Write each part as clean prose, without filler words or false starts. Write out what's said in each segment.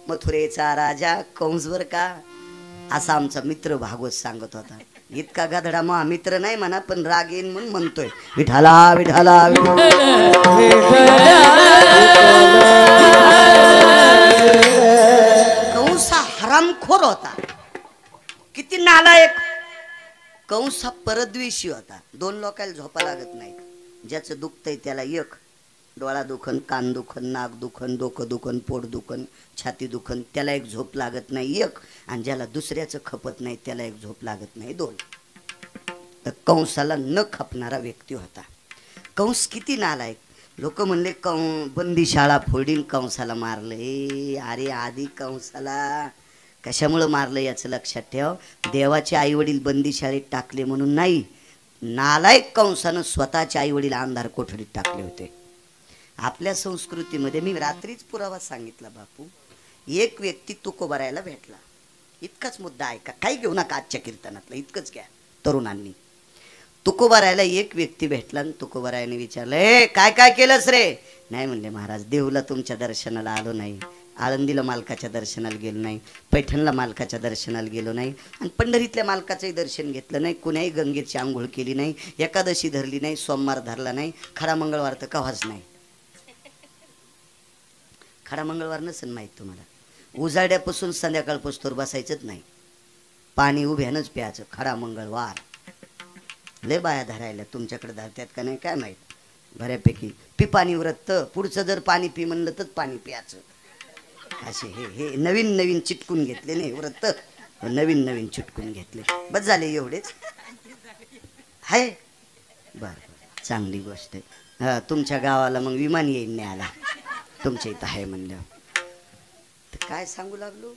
मथुरेचा राजा कंस बर का, असा आमचा मित्र भागवत सांगत होता. इतका गधडा मग मित्र नाही म्हणा, पण राग येईन म्हणून म्हणतोय विठाला विठाला. कंस हा हरामखोर होता, किती नालायक. कंस हा परद्वेषी होता. दोन लोकांना झोपा लागत नाही. ज्याचं दुखतंय त्याला एक, डोळा दुखन, कान दुखन, नाक दुखन, डोकं दुखन, पोट दुखन, छाती दुखन, त्याला एक झोप लागत नाही एक. आणि ज्याला दुसऱ्याचं खपत नाही त्याला एक झोप लागत नाही दोन. तर कंसाला न खपणारा व्यक्ती होता. कंस किती नालायक. लोक म्हणले बंदीशाळा फोडीन कंसाला मारलं. अरे आधी कंसाला कशामुळं मारलं याचं लक्षात ठेव. देवाचे आईवडील बंदीशाळेत टाकले म्हणून नाही, नालायक कंसानं स्वतःचे आईवडील अंधार कोठडीत टाकले होते. आपल्या संस्कृतीमध्ये मी रात्रीच पुरावा सांगितला बापू. एक व्यक्ती तुकोबारायला भेटला. इतकाच मुद्दा ऐका, काही घेऊ नका आजच्या कीर्तनातलं, इतकंच घ्या तरुणांनी. तुकोबारायला एक व्यक्ती भेटला आणि तुकोबारायाने विचारलं, ए काय काय केलंस रे? नाही म्हणले महाराज, देऊला तुमच्या दर्शनाला आलो नाही, आळंदीला मालकाच्या दर्शनाला गेलो नाही, पैठणला मालकाच्या दर्शनाला गेलो नाही, आणि पंढरीतल्या मालकाचंही दर्शन घेतलं नाही, कुणाही गंगेची आंघोळ केली नाही, एकादशी धरली नाही, सोमवार धरला नाही, खरा मंगळवार तर कव्हाच नाही. खरा मंगळवार नसेल माहीत तुम्हाला. उजाड्यापासून संध्याकाळपासून बसायचंच नाही, पाणी उभ्यानंच प्यायचं. खरा मंगळवार. लय बाया धरायला तुमच्याकडे धरत्यात का नाही काय माहीत, बऱ्यापैकी. पी पाणी व्रत, पुढचं जर पाणी पी म्हणलं तर पाणी प्यायचं. असे हे नवीन नवीन चिटकून घेतले नाही व्रत, नवीन नवीन चिटकून घेतले. बस झाले एवढेच आहे. बरं, चांगली गोष्ट आहे. तुमच्या गावाला मग विमान येईल नाही आला, तुमच्या इथं आहे म्हणलं. तर काय सांगू लागलो,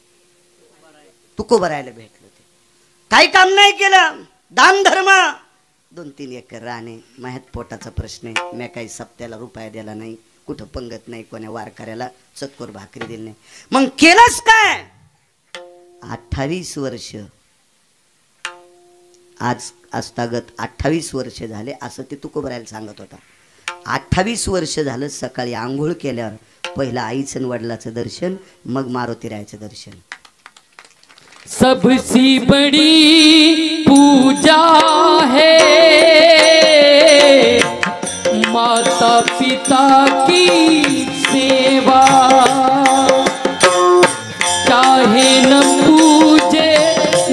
तुकोबारायला भेटलो. ते काही काम नाही केलं, दान धर्म, 2-3 एकर राणे, माहीत पोटाचा प्रश्न आहे, मी काही सप्त्याला रुपया दिला नाही, कुठं पंगत नाही, कोण्या वारकऱ्याला चतकोर भाकरी दिली नाही. मग केलंच काय? 28 वर्ष, आज आजतागत 28 वर्ष झाले असं ते तुकोबारायला सांगत होता. 28 वर्ष झालं. सकाळी आंघोळ केल्यावर पहिलं आईचं वडिलाचं दर्शन, मग मारुतीरायाचं दर्शन. सबसे बड़ी पूजा है माता पिता की सेवा, चाहे न पूजे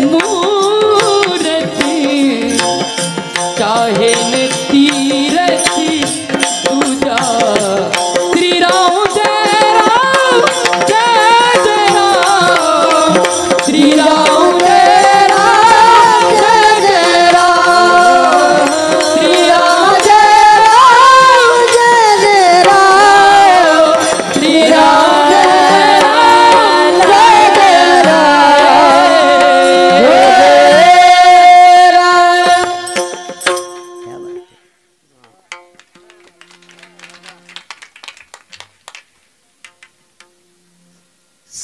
मूर्ति, चाहे न तीरथी पूजा. श्री राम जय राम, जय जय राम, श्री राम जय राम, जय जय राम, श्री राम जय राम, जय जय राम, श्री राम जय राम, जय जय राम.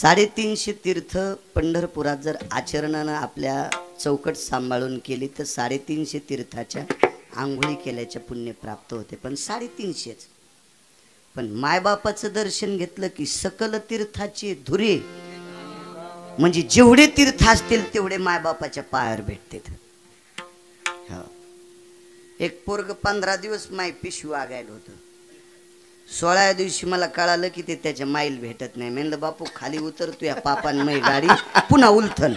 350 तीर्थ पंढरपुरात जर आचरणानं आपल्या चौकट सांभाळून केली तर 350 तीर्थाच्या आंघोळी केल्याचे पुण्य प्राप्त होते. पण 350च. पण मायबापाचं दर्शन घेतलं की सकल तीर्थाची धुरे, म्हणजे जेवढे तीर्थ असतील तेवढे मायबापाच्या पायावर भेटतात. एक पोरग 15 दिवस माय पिशवी वागायला होतं. 16व्या दिवशी मला कळालं की ते त्याच्या माईल भेटत नाही. म्हणलं बापू खाली उतरतो या पापान मै गाडी पुन्हा उलथल.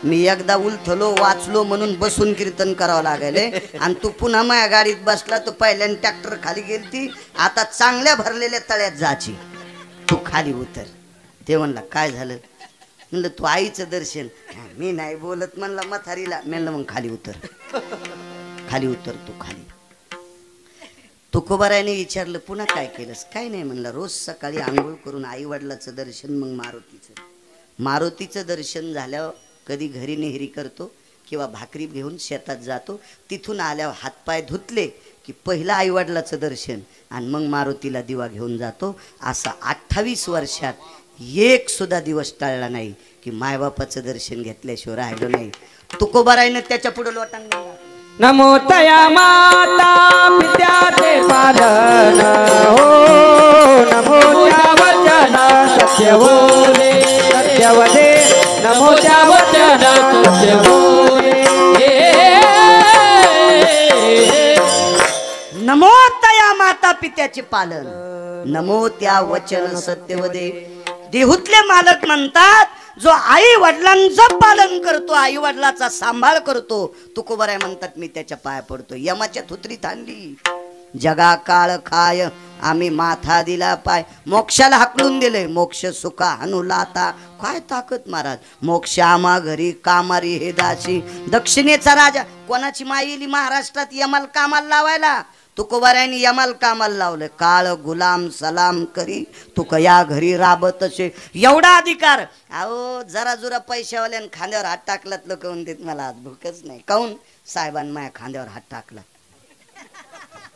मी एकदा उलथलो वाचलो म्हणून बसून कीर्तन करावं लागले, आणि तू पुन्हा माझ्या गाडीत बसला. तो पहिल्याने ट्रॅक्टर खाली गेलती, आता चांगल्या भरलेल्या तळ्यात जायची, तू खाली उतर. ते म्हणला काय झालं? म्हणलं तू आईचं दर्शन. मी नाही बोलत म्हणला म्हातारीला. म्हणलं मग खाली उतर, खाली उतर तू खाली. तुकोबारायाने विचारलं पुन्हा काय केलंस? काय नाही म्हणलं, रोज सकाळी आंघोळ करून आई वडिलाचं दर्शन, मग मारुतीचं दर्शन झाल्यावर कधी घरी नेहरी करतो किंवा भाकरी घेऊन शेतात जातो. तिथून आल्यावर हातपाय धुतले की पहिलं आई वडिलाचं दर्शन आणि मग मारुतीला दिवा घेऊन जातो. असा 28 वर्षात एक सुद्धा दिवस टाळला नाही की मायबापाचं दर्शन घेतल्याशिवाय राहिलो नाही. तुकोबारायाने त्याच्या पुढे लोटांगण नमो तया माता पित्याचे पालन हो, नमो त्या वचना सत्य बोले. मोठ्या वचन तुझे बोले नमो तया माता पित्याचे पालन, नमो त्या वचन सत्यवदे. देहूतले मालक म्हणतात, जो आई वडिलांचं पालन करतो, आई वडिलाचा सांभाळ करतो, तुकोबराय म्हणतात मी त्याच्या पाया पडतो. यमाच्या थुत्रीत आणली, जगा काळ खाय आम्ही माथा दिला पाय. मोक्षाला हाकलून दिले, मोक्ष सुखा हानू लाता. काय ताकद महाराज, मोक्ष आम्हा घरी कामारी हे दासी. दक्षिणेचा राजा, कोणाची माई येली महाराष्ट्रात यमाल कामाला लावायला? तुकोबारायांनी यमाल कामाला लावलं. काळ गुलाम सलाम करी तुक या घरी राबत असे. एवढा अधिकार. अहो जरा जुरा पैशावाल्यानं खांद्यावर हात टाकलात लोक म्हणतात मला आज भूकच नाही. काऊन? साहेबांनी माझ्या खांद्यावर हात टाकला.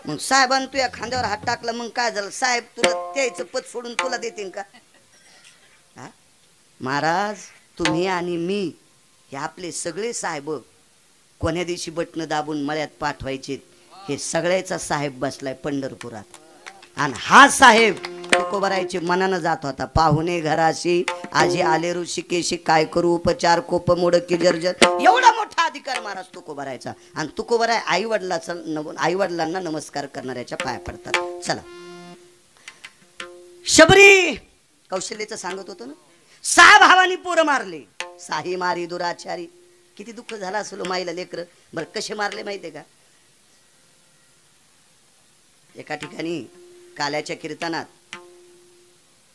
मग साहेबांनी तुझ्या खांद्यावर हात टाकला, मग काय झालं? साहेब तुला त्याचं पद सोडून तुला देतील का? हा महाराज, तुम्ही आणि मी हे आपले सगळे साहेब कोण्या दिवशी बटणं दाबून मळ्यात पाठवायचे, हे सगळ्याचा साहेब बसलाय पंढरपुरात. आणि हा साहेब तुकोबारायचे मनानं जात होता. पाहुणे घराशी आजी आले ऋषिकेशी, काय करू उपचार कोप मोड की जर्जर. एवढा मोठा अधिकार महाराज तुकोबारायचा. आणि तुकोबाराय आई वडिलांना नमस्कार करणाऱ्याच्या पाया पडतात. चला, शबरी कौशल्याचं सांगत होतो ना, 6 भावांनी पोरं मारले, 6 मारी दुराचारी. किती दुःख झालं असेल माईला लेकर. बरं कसे मारले माहितीये का? एका ठिकाणी काल्याच्या कीर्तनात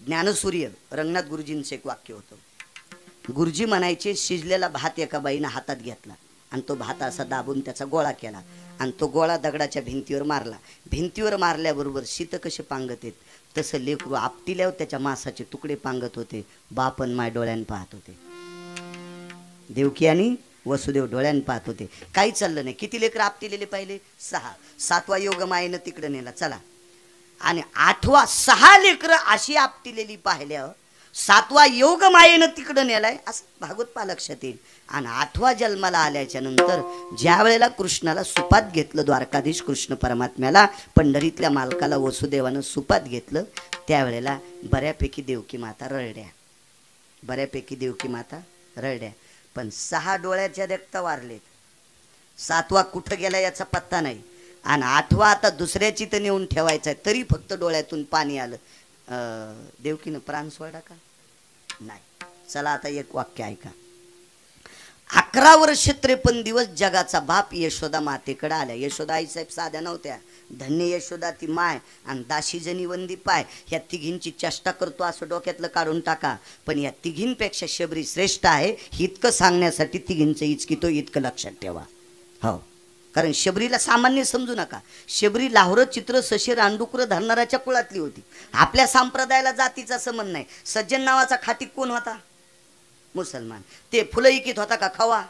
ज्ञानसूर्य रंगनाथ गुरुजींचं एक वाक्य होतं. गुरुजी म्हणायचे, शिजलेला भात एका बाईनं हातात घेतला आणि तो भात असा दाबून त्याचा गोळा केला आणि तो गोळा दगडाच्या भिंतीवर मारला. भिंतीवर मारल्याबरोबर शीत कसे पांगत आहेत तसं लेकरू आपटिल्यावर त्याच्या मांसाचे तुकडे पांगत होते. बापन माय डोळ्यानं पाहत होते. देवकी आणि वसुदेव डोळ्यानं पाहत होते. काही चाललं नाही. किती लेकर आपटिलेले पाहिले? 6. 7वा योग मायेनं तिकडे नेला. चला, आणि 8वा 6 लेकर अशी आपटिलेली पाहिल्या, 7वा योग मायेनं तिकडं नेलाय असं भागवत पा लक्षात येईल. आणि 8वा जन्माला आल्याच्या नंतर ज्या वेळेला कृष्णाला सुपात घेतलं, द्वारकाधीश कृष्ण परमात्म्याला, पंढरीतल्या मालकाला वसुदेवानं सुपात घेतलं, त्यावेळेला बऱ्यापैकी देवकी माता रडल्या. बऱ्यापैकी देवकी माता रडल्या. पण 6 डोळ्याच्या देखता वारलेत. 7वा कुठं गेला याचा पत्ता नाही. आणि 8वा आता दुसऱ्याची तर नेऊन ठेवायचा आहे, तरी फक्त डोळ्यातून पाणी आलं. देवकीनं प्राण सोडा का? नाही. चला आता एक वाक्य ऐका. 11 वर्ष 53 दिवस जगाचा बाप यशोदा मातेकडे आल्या. यशोदा आईसाहेब साध्या नव्हत्या. धन्य यशोदा ती माय आणि दाशी जनी वंदी पाय. ह्या तिघींची चेष्टा करतो असं डोक्यातलं काढून टाका. पण या तिघींपेक्षा शबरी श्रेष्ठ आहे इतकं सांगण्यासाठी तिघींचं इचकितो इतकं लक्षात ठेवा. हो, कारण शबरीला सामान्य समजू नका. शबरी लाहोर चित्र सशे रांडुकर धरणाऱ्याच्या कुळातली होती. आपल्या संप्रदायाला जातीचा संबंध नाही. सज्जन नावाचा खाटीक कोण होता? मुसलमान. ते फुलं इकीत होता का? खवा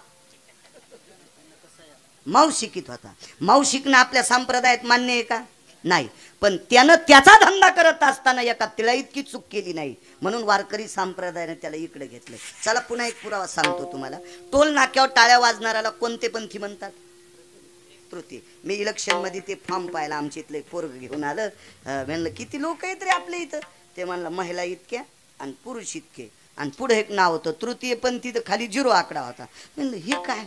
माऊ शिकीत होता. माऊ शिकणं आपल्या संप्रदायात मान्य आहे का? नाही. पण त्यानं त्याचा धंदा करत असताना एका तिला इतकी चूक केली नाही, म्हणून वारकरी संप्रदायाने त्याला इकडे घेतलं. चला पुन्हा एक पुरावा सांगतो तुम्हाला. टोल नाक्यावर टाळ्या वाजणाऱ्याला कोणते पंथी म्हणतात? तृतीय. मी इलेक्शन मध्ये ते फॉर्म पाहिला, आमच्या इथलं पोरग घेऊन आलं. म्हणलं किती लोक आहेत रे आपल्या इथं? ते म्हणलं महिला इतक्या आणि पुरुष इतके, आणि पुढे एक नाव होतं तृतीय पंथी, तर खाली 0 आकडा होता. म्हणलं हे काय?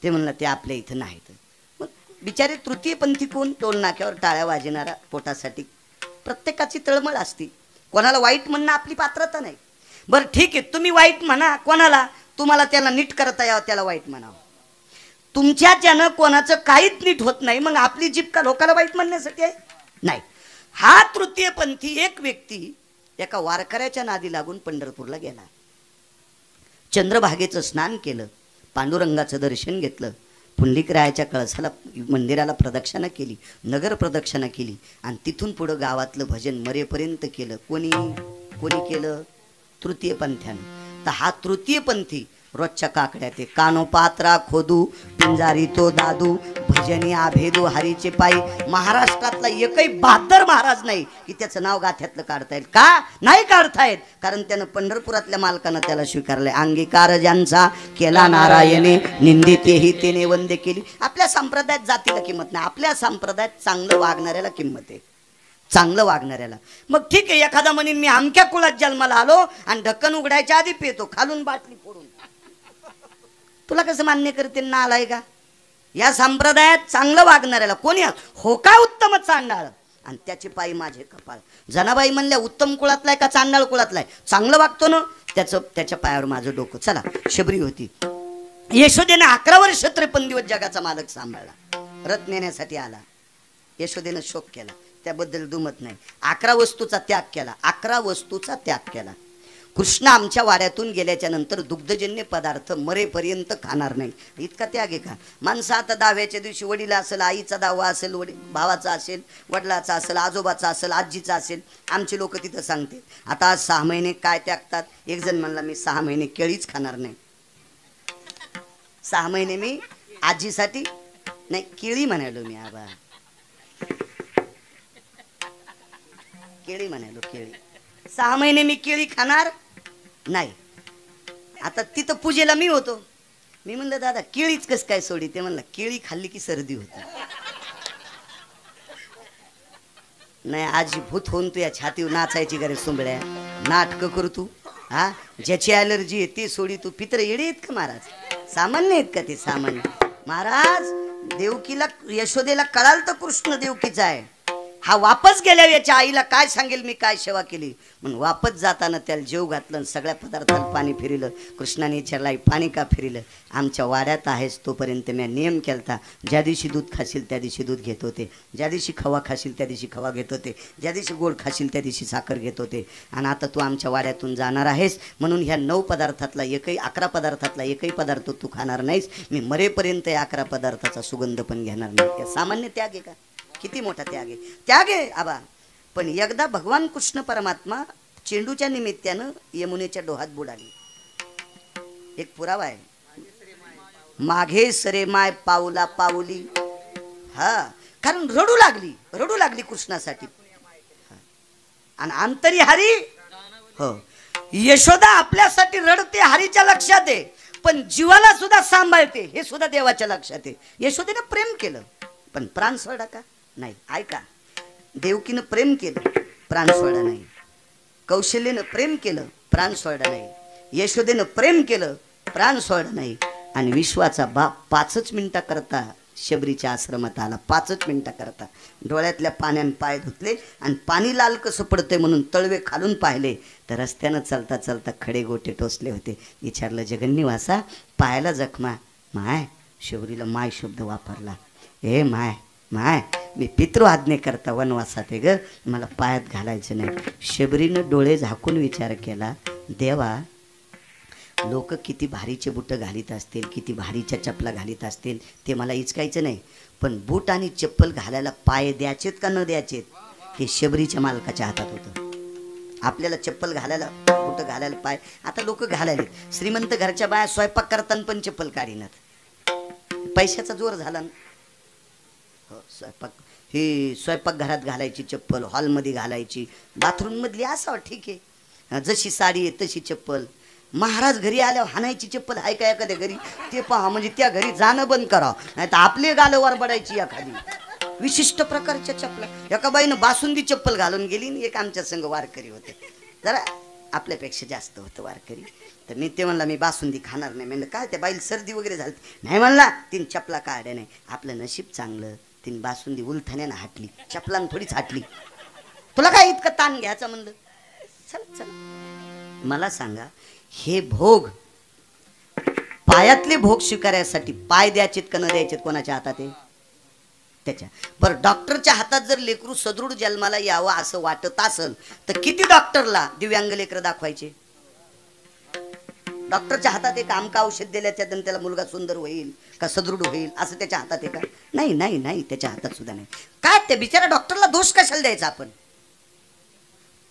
ते म्हणलं ते आपल्या इथं नाहीत. मग बिचारे तृतीय पंथी कोण? टोल नाक्यावर टाळ्या वाजणारा. पोटासाठी प्रत्येकाची तळमळ असती. कोणाला वाईट म्हणणं आपली पात्रता नाही. बरं ठीक आहे, तुम्ही वाईट म्हणा कोणाला, तुम्हाला त्याला नीट करता यावं त्याला वाईट म्हणावं. तुमच्याच्यानं कोणाचं काहीच नीट होत नाही, मग आपली जीभ का लोकांना वाईट म्हणण्यासाठी आहे? नाही. हा तृतीय पंथी एक व्यक्ती एका वारकऱ्याच्या नादी लागून पंढरपूरला गेला. चंद्रभागेचं स्नान केलं, पांडुरंगाचं दर्शन घेतलं, पुंडलिकरायाच्या कळसाला मंदिराला प्रदक्षिणा केली, नगर प्रदक्षिणा केली, आणि तिथून पुढं गावातलं भजन मरेपर्यंत केलं. कोणी केलं? तृतीय पंथ्यानं. तर हा तृतीय पंथी रोजच्या काकड्या ते कानो पात्रा खोदू पिंजारी तो दादू भजनी आभेदू हरीचे पायी. महाराष्ट्रातला एकही 72 महाराज नाही की त्याचं नाव गाथ्यातलं काढता येईल का? नाही काढता येत. कारण त्यानं पंढरपुरातल्या मालकानं त्याला स्वीकारलंय. अंगीकार ज्यांचा केला नारायणे निंदितेही त्याने वंदे केली. आपल्या संप्रदायात जातीला किंमत नाही. आपल्या संप्रदायात चांगलं वागणाऱ्याला किंमत आहे, चांगलं वागणाऱ्याला. मग ठीक आहे, एखादा म्हणेन मी अमक्या कुळात जन्माला आलो आणि ढक्कन उघडायच्या आधी पेतो, खालून बाटली फोडून तुला कसं मान्य करते नालाय का? या संप्रदायात चांगलं वागणाऱ्याला कोणी हो का उत्तम चांडाळ आणि त्याचे पायी माझे कपाळ. जनाबाई म्हणल्या उत्तम कुळातलाय का चांडाळ कुळातलाय? चांगलं वागतो ना त्याच्या पायावर माझं डोकं. चला शबरी होती. यशोदेनं 11 वर्ष 53 दिवस जगाचा मालक सांभाळला. रथ नेण्यासाठी आला. यशोदेनं शोक केला, त्याबद्दल दुमत नाही. 11 वस्तूचा त्याग केला. 11 वस्तूचा त्याग केला. कृष्ण आमच्या वाड्यातून गेल्याच्या नंतर दुग्धजन्य पदार्थ मरेपर्यंत खाणार नाही. इतका त्याग आहे का? माणसं आता दहाव्याच्या दिवशी वडीला असेल, आईचा दावा असेल, भावाचा असेल, वडिलाचा असेल, आजोबाचा असेल, आजीचा असेल. आमचे लोक तिथं सांगते आता आज 6 महिने काय त्यागतात. एक जण म्हणला मी 6 महिने केळीच खाणार नाही. 6 महिने मी आजीसाठी नाही केळी म्हणालो मी. आबा केळी म्हणालो, केळी. 6 महिने मी केळी खाणार नाही. आता तिथं पूजेला मी होतो. मी म्हणलं दादा केळीच कस काय सोडी? ते म्हणलं केळी खाल्ली की सर्दी होती. नाही आजी भूत होऊन तू या छातीवर नाचायची गरे सुंबड्या नाटक करू तू. हा ज्याची ॲलर्जी आहे ते सोडी तू. पित्र येडे आहेत का महाराज? सामान्य आहेत का ते? सामान्य महाराज. देवकीला यशोदेला कळाल तर कृष्ण देवकीचा आहे. हा वापस गेल्या याच्या आईला काय सांगेल मी काय सेवा केली म्हणून वापस जाताना त्याला जेव घातलं, सगळ्या पदार्थाला पाणी फिरलं. कृष्णाने विचारला पाणी का फिरलं? आमच्या वाड्यात आहेस तोपर्यंत मी नियम केलता, ज्या दिवशी दूध खाशील त्या दिवशी दूध घेत होते, ज्या दिवशी खवा खाशील त्या दिवशी खवा घेत होते, ज्या दिवशी गोड खाशील त्या दिवशी साखर घेत होते. आणि आता तू आमच्या वाड्यातून जाणार आहेस म्हणून ह्या 9 पदार्थातला एकही 11 पदार्थातला एकही पदार्थ तू खाणार नाहीस. मी मरेपर्यंत या 11 पदार्थाचा सुगंध पण घेणार नाही. सामान्य त्याग आहे का? किती मोठा त्याग आहे. त्याग आहे आबा. पण एकदा भगवान कृष्ण परमात्मा चेंडूच्या निमित्तानं यमुनेच्या डोहात बुडाली. एक पुरावा आहे. मागे सरे माय पावला पावली. हा कारण रडू लागली कृष्णासाठी. आणि अंतरी हरी हो यशोदा आपल्यासाठी रडते, हरीच्या लक्षात आहे. पण जीवाला सुद्धा सांभाळते हे सुद्धा देवाच्या लक्षात आहे. यशोदेनं प्रेम केलं पण प्राण सोडा का? नाही. ऐका, देवकीनं प्रेम केलं प्राण सोडा नाही. कौशल्यनं प्रेम केलं प्राण सोडा नाही. यशोदेनं प्रेम केलं प्राण सोडा नाही. आणि विश्वाचा बाप 5च मिनिटाकरता शबरीच्या आश्रमात आला. 5च मिनिटाकरता डोळ्यातल्या पाण्यानं पाय धुतले आणि पाणी लाल कसं पडतंय म्हणून तळवे खालून पाहिले तर रस्त्यानं चालता चालता खडे गोटे टोचले होते. विचारलं जगन्निवासा पायाला जखमा? माय शबरीला माय शब्द वापरला. ए माय माय मी पितृ आज्ञे करता वनवासात आहे ग, मला पायात घालायचं नाही. शबरीनं डोळे झाकून विचार केला, देवा लोक किती भारीचे बुट घालीत असतील, किती भारीच्या चपला घालीत असतील ते मला इचकायचं नाही. पण बूट आणि चप्पल घालायला पाय द्यायचेत का न द्यायचेत हे शबरीच्या मालकाच्या हातात होतं. आपल्याला चप्पल घालायला बूट घालायला पाय. आता लोक घालायले. श्रीमंत घरच्या बाया स्वयंपाक करताना पण चप्पल काढीनात. पैशाचा जोर झाला ना. स्वयंपाक घरात घालायची चप्पल, हॉलमध्ये घालायची, बाथरूम मधली असावं ठीक आहे. जशी साडी आहे तशी चप्पल. महाराज घरी आल्यावर हाणायची चप्पल आहे का एखाद्या घरी? ते पहा म्हणजे त्या घरी जाणं बंद करावं, नाही तर आपले गालवर बडायची एखादी. विशिष्ट प्रकारच्या चप्पला. एका बाईनं बासुंदी चप्पल घालून गेली आणि एक आमच्या संघ वारकरी होते, जरा आपल्यापेक्षा जास्त होतं वारकरी. तर मी ते म्हणला मी बासुंदी खाणार नाही. म्हणलं काय त्या बाईला सर्दी वगैरे झाली? नाही म्हणला तीन चपला काढ्या नाही. आपलं नशीब चांगलं, तीन बासुंदी उलथण्यानं हाटली, चपलान थोडीच हाटली. तुला काय इतकं ताण घ्यायचं म्हणलं? चल चल मला सांगा, हे भोग पायातले भोग स्वीकारण्यासाठी पाय द्यायचेत का न द्यायचेत कोणाच्या हातात आहे? त्याच्या. बरं डॉक्टरच्या हातात जर लेकरू सदृढ जन्माला यावं असं वाटत असेल तर किती डॉक्टरला दिव्यांग लेकर दाखवायचे? डॉक्टरच्या हातात एक आमका औषध दिल्याच्या त्याला मुलगा सुंदर होईल का सदृढ होईल असं त्याच्या हातात आहे का? नाही नाही नाही, त्याच्या हातात सुद्धा नाही. काय त्या बिचारा डॉक्टरला दोष कशाला द्यायचा आपण?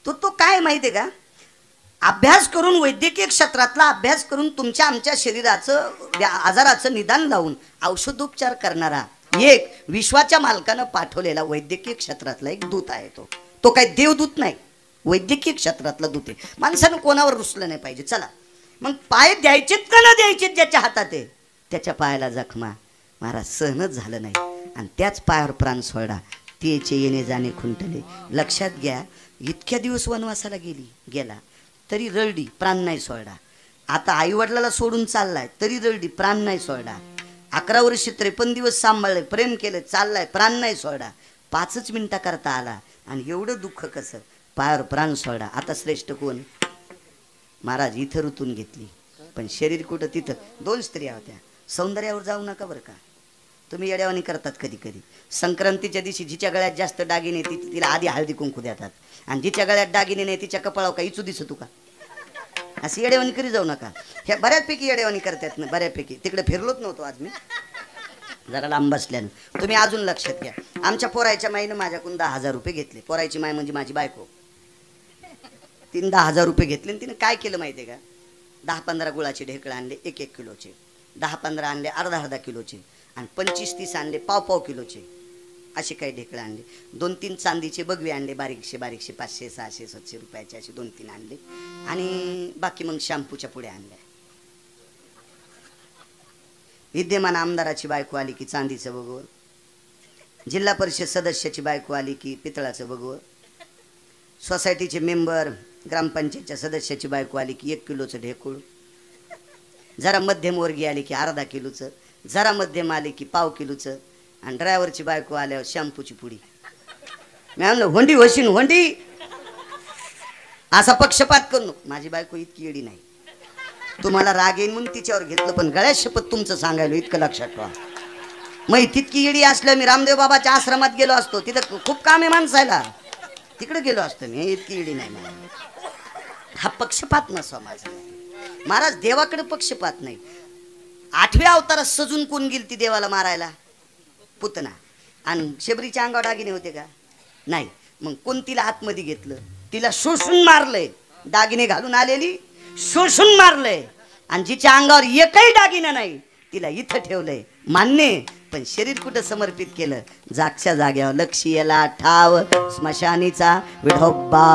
तो काय माहिती आहे का, अभ्यास करून वैद्यकीय क्षेत्रातला अभ्यास करून तुमच्या आमच्या शरीराचं आजाराचं निदान लावून औषधोपचार करणारा एक विश्वाच्या मालकानं पाठवलेला वैद्यकीय क्षेत्रातला एक दूत आहे. तो काही देवदूत नाही, वैद्यकीय क्षेत्रातला दूत आहे. माणसानं कोणावर रुसलं नाही पाहिजे. चला मग पाय द्यायचेत का न द्यायचेत ज्याच्या हातात आहे त्याच्या पायाला जखमा. महाराज सहनच झालं नाही आणि त्याच पायावर प्राण सोडा. तिचे येणे जाणे खुंटले. लक्षात घ्या, इतक्या दिवस वनवासाला गेला तरी रडली, प्राण नाही सोडा. आता आई वडिलाला सोडून चाललाय तरी रडली, प्राण नाही सोडा. 11 वर्ष 53 दिवस सांभाळले, प्रेम केलं, चाललाय, प्राण नाही सोडा. 5 मिनिटा करता आला आणि एवढं दुःख कसं, पायावर प्राण सोडा. आता श्रेष्ठ कोण? महाराज इथं ऋतून घेतली, पण शरीर कुठं तिथं. 2 स्त्रिया होत्या. सौंदर्यावर जाऊ नका बरं का, तुम्ही येड्यावानी करतात कधी कधी. संक्रांतीच्या दिवशी जिच्या गळ्यात जास्त दागिने तिला आधी हळदी कुंकू देतात, आणि जिच्या गळ्यात दागिने नाही तिच्या कपाळावर का इचू दिसतो का? असं येडेवानी करी जाऊ नका. ह्या बऱ्याचपैकी येडेवानी करतात ना, बऱ्यापैकी. तिकडे फिरलोच नव्हतो आज मी, जरा लांब बसल्यानं. तुम्ही अजून लक्षात घ्या, आमच्या पोरायच्या माईनं माझ्याकडून 10,000 रुपये घेतले. पोरायची माय म्हणजे माझी बायको. तिने 10,000 रुपये घेतले आणि तिने काय केलं माहिती आहे का? 10-15 गुळाचे ढेकळं आणले 1-1 किलोचे, 10-15 आणले अर्धा किलोचे, आणि 25-30 आणले पाव किलोचे. असे काही ढेकळं आणले. 2-3 चांदीचे बगवे आणले, बारीकशे 500, 600, 700 रुपयाचे असे 2-3 आणले. आणि बाकी मग शॅम्पूच्या पुढे आणल्या. विद्यमान आमदाराची बायको आली की चांदीचं बगवं, जिल्हा परिषद सदस्याची बायको आली की पितळाचं बगवं, सोसायटीचे मेंबर ग्रामपंचायतच्या सदस्याची बायको आली की 1 किलोचं ढेकूळ, जरा मध्यमवर्गीय आली की अर्धा किलोचं, जरा मध्यम आली की पाव किलोचं, आणि ड्रायव्हरची बायको आल्यावर शॅम्पूची पुडी. मी म्हणलं होंडी होशीन होंडी, असा पक्षपात करू नको. माझी बायको इतकी येडी नाही, तुम्हाला राग येईन म्हणून तिच्यावर घेतलं, पण गळ्यात शपथ तुमचं सांगायलो, इतकं लक्षात ठेवा. मग तितकी येडी असलं मी रामदेव बाबाच्या आश्रमात गेलो असतो, तिथं खूप काम आहे माणसायला, तिकडे गेलो असतो मी. इतकी येडी नाही मला. हा पक्षपात नसवा माझा. महाराज देवाकडे पक्षपात नाही. 8व्या अवतारात सजून कोण गेली ती देवाला मारायला? पुतना. आणि शबरीच्या अंगावर दागिने होते का? नाही. मग कोण तिला आतमध्ये घेतलं? तिला शोषून मारलंय. दागिने घालून आलेली शोषून मारलंय, आणि जिच्या अंगावर एकही दागिना नाही तिला इथं ठेवलंय. मान्य, पण शरीर कुठं समर्पित केलं? जागच्या जाग्यावर. लक्ष याला ठाव स्मशानीचा विठोबा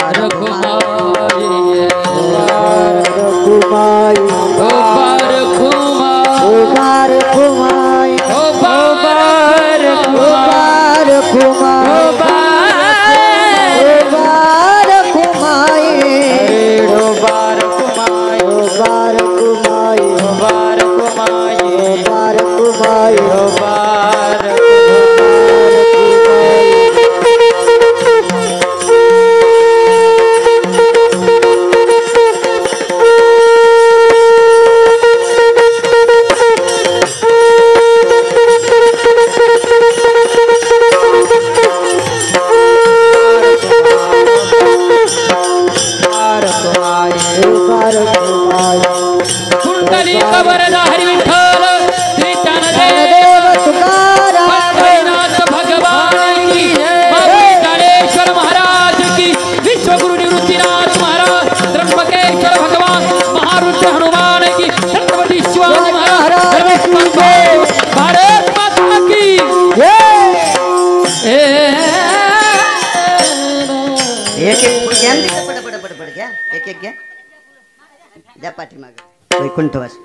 द्या पाठीमागे. वैकुंठवासी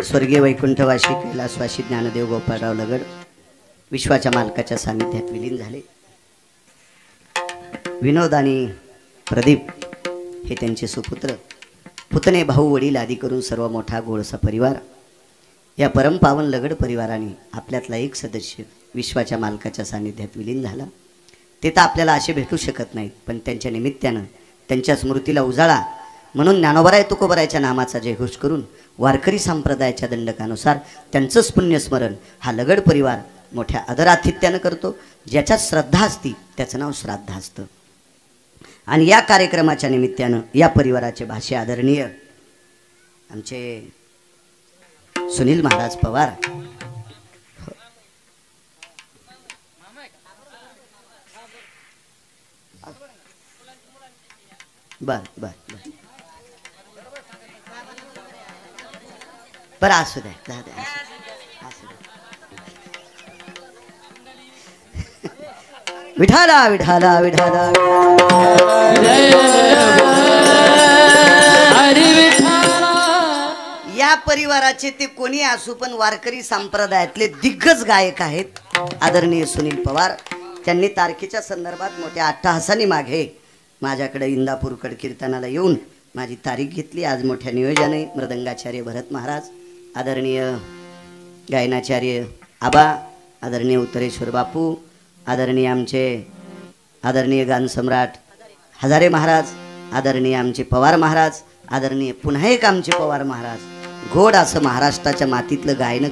स्वर्गीय वैकुंठवासी कैलासवासी ज्ञानदेव गोपाळराव लगड विश्वाच्या मालकाच्या सानिध्यात विलीन झाले. विनोद आणि प्रदीप हे त्यांचे सुपुत्र, पुतणे, भाऊ, वडील आदी करून सर्व मोठा गोळसा परिवार. या परमपावन लगड परिवाराने आपल्यातला एक सदस्य विश्वाच्या मालकाच्या सानिध्यात विलीन झाला. ते तर आपल्याला असे भेटू शकत नाहीत, पण त्यांच्या निमित्तानं त्यांच्या स्मृतीला उजाळा म्हणून ज्ञानोबराय तुकोबरायच्या नामाचा जयघोष करून वारकरी संप्रदायाच्या दंडकानुसार त्यांचंच पुण्यस्मरण हा लगड परिवार मोठ्या आदरातिथ्यानं करतो. ज्याच्यात श्रद्धा असती त्याचं नाव श्राद्ध असतं. आणि या कार्यक्रमाच्या निमित्तानं या परिवाराचे भाषे आदरणीय आमचे सुनील महाराज पवार, बर बर बर बरं असू द्या, विठाला विठाला विठाला. या परिवाराचे ते कोणी असू, पण वारकरी संप्रदायातले दिग्गज गायक आहेत आदरणीय सुनील पवार. त्यांनी तारखेच्या संदर्भात मोठ्या अट्टहासानी मागे माझ्याकडे इंदापूरकड कीर्तनाला येऊन माझी तारीख घेतली. आज मोठ्या नियोजनाने मृदंगाचार्य भरत महाराज, आदरणीय गायनाचार्य आबा, आदरणीय उत्तरेश्वर बापू, आदरणीय आमचे आदरणीय गानसम्राट हजारे महाराज, आदरणीय आमचे पवार महाराज, आदरणीय पुन्हा एक आमचे पवार महाराज. घोड असं महाराष्ट्राच्या मातीतलं गायन